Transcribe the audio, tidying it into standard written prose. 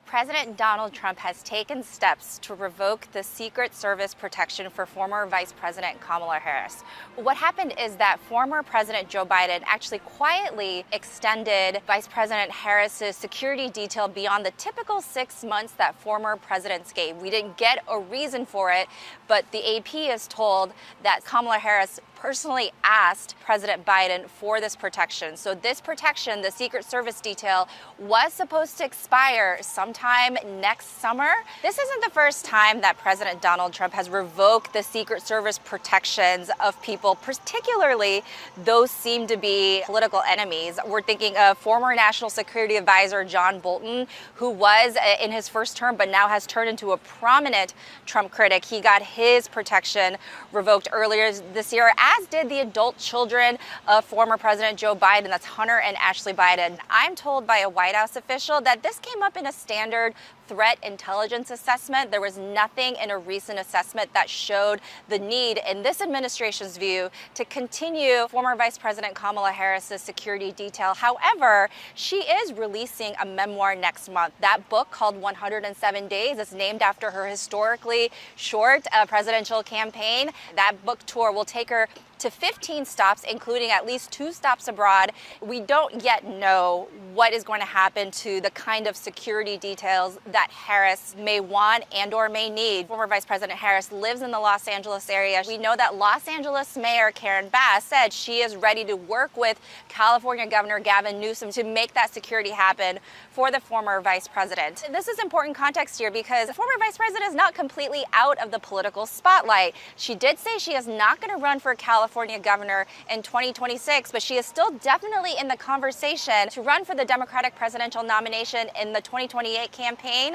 President Donald Trump has taken steps to revoke the Secret Service protection for former Vice President Kamala Harris. What happened is that former President Joe Biden actually quietly extended Vice President Harris's security detail beyond the typical 6 months that former presidents gave. We didn't get a reason for it, but the AP is told that Kamala Harris personally asked President Biden for this protection. So this protection, the Secret Service detail, was supposed to expire sometime next summer. This isn't the first time that President Donald Trump has revoked the Secret Service protections of people, particularly those seem to be political enemies. We're thinking of former National Security Advisor John Bolton, who was in his first term but now has turned into a prominent Trump critic. He got his protection revoked earlier this year, as did the adult children of former President Joe Biden. That's Hunter and Ashley Biden. I'm told by a White House official that this came up in a standard threat intelligence assessment. There was nothing in a recent assessment that showed the need, in this administration's view, to continue former Vice President Kamala Harris's security detail. However, she is releasing a memoir next month. That book, called 107 Days, is named after her historically short presidential campaign. That book tour will take her to 15 stops, including at least 2 stops abroad. We don't yet know what is going to happen to the kind of security details that Harris may want and or may need. Former Vice President Harris lives in the Los Angeles area. We know that Los Angeles Mayor Karen Bass said she is ready to work with California Governor Gavin Newsom to make that security happen for the former vice president. This is important context here because the former vice president is not completely out of the political spotlight. She did say she is not going to run for California governor in 2026, but she is still definitely in the conversation to run for the Democratic presidential nomination in the 2028 campaign.